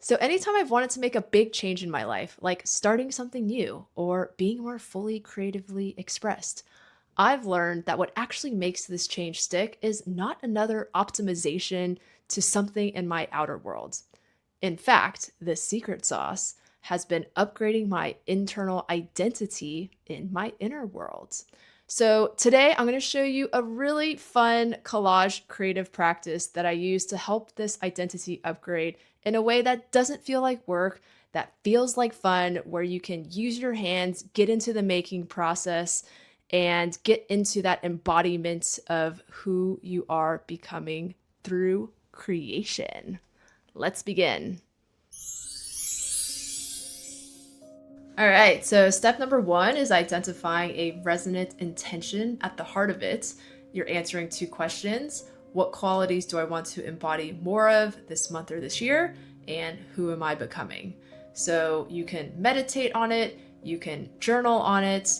So anytime I've wanted to make a big change in my life, like starting something new or being more fully creatively expressed, I've learned that what actually makes this change stick is not another optimization to something in my outer world. In fact, the secret sauce has been upgrading my internal identity in my inner world. So, today I'm going to show you a really fun collage creative practice that I use to help this identity upgrade in a way that doesn't feel like work, that feels like fun, where you can use your hands, get into the making process, and get into that embodiment of who you are becoming through creation. Let's begin. All right, so step number one is identifying a resonant intention at the heart of it. You're answering two questions. What qualities do I want to embody more of this month or this year? And who am I becoming? So you can meditate on it, you can journal on it.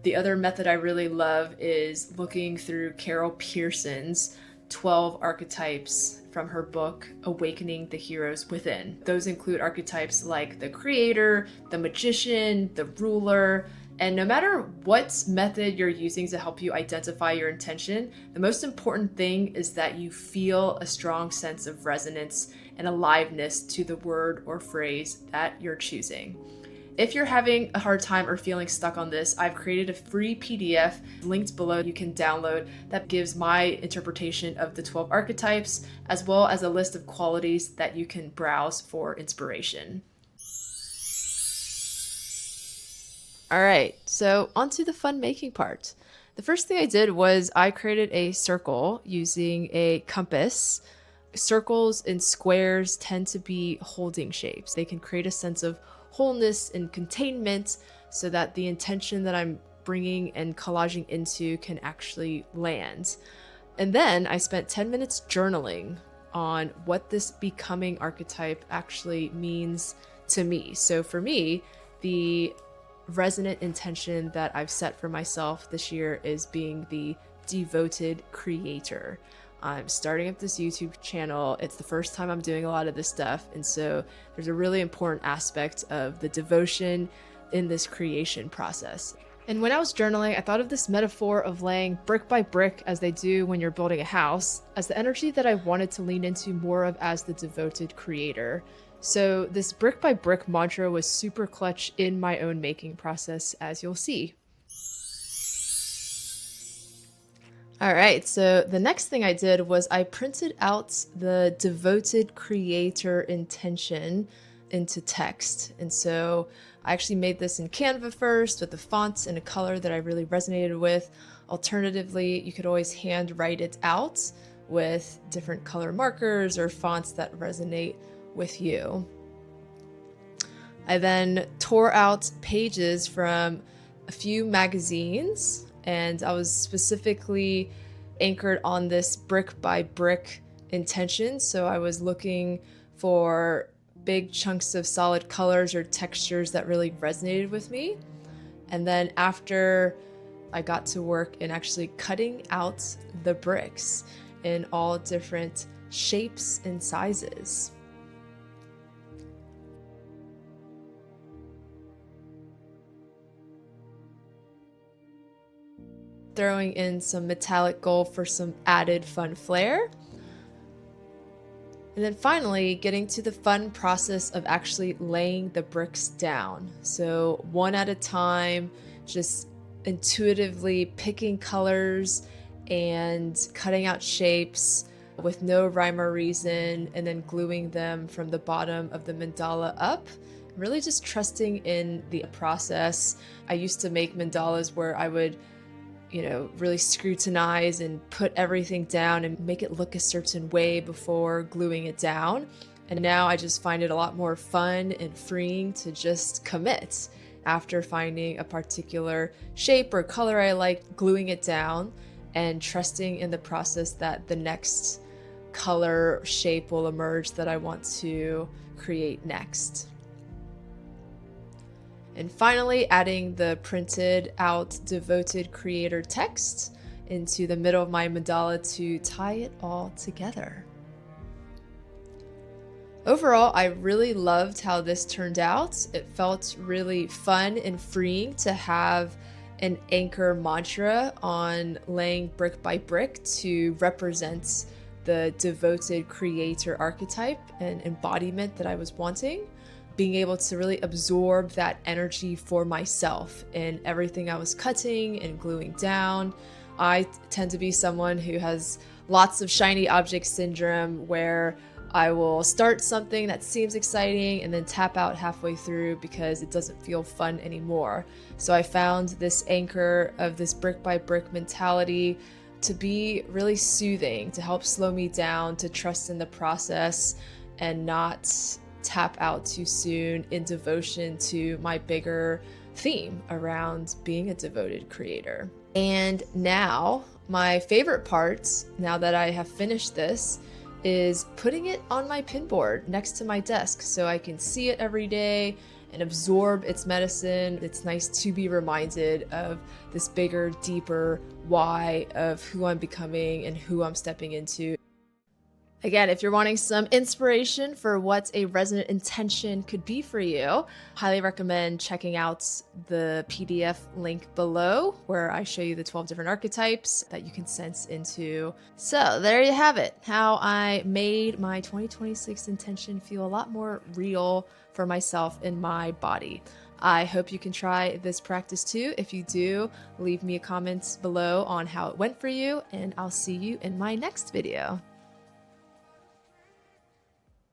The other method I really love is looking through Carol Pearson's 12 archetypes from her book, Awakening the Heroes Within. Those include archetypes like the creator, the magician, the ruler, and no matter what method you're using to help you identify your intention, the most important thing is that you feel a strong sense of resonance and aliveness to the word or phrase that you're choosing. If you're having a hard time or feeling stuck on this, I've created a free PDF linked below you can download that gives my interpretation of the 12 archetypes, as well as a list of qualities that you can browse for inspiration. All right, so onto the fun making part. The first thing I did was I created a circle using a compass. Circles and squares tend to be holding shapes. They can create a sense of wholeness and containment so that the intention that I'm bringing and collaging into can actually land. And then I spent 10 minutes journaling on what this becoming archetype actually means to me. So for me, the resonant intention that I've set for myself this year is being the devoted creator. I'm starting up this YouTube channel. It's the first time I'm doing a lot of this stuff. And so there's a really important aspect of the devotion in this creation process. And when I was journaling, I thought of this metaphor of laying brick by brick, as they do when you're building a house, as the energy that I wanted to lean into more of as the devoted creator. So this brick by brick mantra was super clutch in my own making process, as you'll see. All right, so the next thing I did was I printed out the devoted creator intention into text. And so I actually made this in Canva first with the fonts and a color that I really resonated with. Alternatively, you could always hand write it out with different color markers or fonts that resonate with you. I then tore out pages from a few magazines, and I was specifically anchored on this brick by brick intention. So I was looking for big chunks of solid colors or textures that really resonated with me. And then after I got to work in actually cutting out the bricks in all different shapes and sizes. Throwing in some metallic gold for some added fun flair. And then finally, getting to the fun process of actually laying the bricks down. So one at a time, just intuitively picking colors and cutting out shapes with no rhyme or reason, and then gluing them from the bottom of the mandala up. Really just trusting in the process. I used to make mandalas where I would really scrutinize and put everything down and make it look a certain way before gluing it down. And now I just find it a lot more fun and freeing to just commit. After finding a particular shape or color I like, gluing it down and trusting in the process that the next color shape will emerge that I want to create next. And finally, adding the printed out devoted creator text into the middle of my mandala to tie it all together. Overall, I really loved how this turned out. It felt really fun and freeing to have an anchor mantra on laying brick by brick to represent the devoted creator archetype and embodiment that I was wanting. Being able to really absorb that energy for myself in everything I was cutting and gluing down. I tend to be someone who has lots of shiny object syndrome, where I will start something that seems exciting and then tap out halfway through because it doesn't feel fun anymore. So I found this anchor of this brick by brick mentality to be really soothing, to help slow me down, to trust in the process and not tap out too soon in devotion to my bigger theme around being a devoted creator. And now, my favorite part, now that I have finished this, is putting it on my pinboard next to my desk so I can see it every day and absorb its medicine. It's nice to be reminded of this bigger, deeper why of who I'm becoming and who I'm stepping into. Again, if you're wanting some inspiration for what a resonant intention could be for you, highly recommend checking out the PDF link below, where I show you the 12 different archetypes that you can sense into. So there you have it, how I made my 2026 intention feel a lot more real for myself in my body. I hope you can try this practice too. If you do, leave me a comment below on how it went for you, and I'll see you in my next video.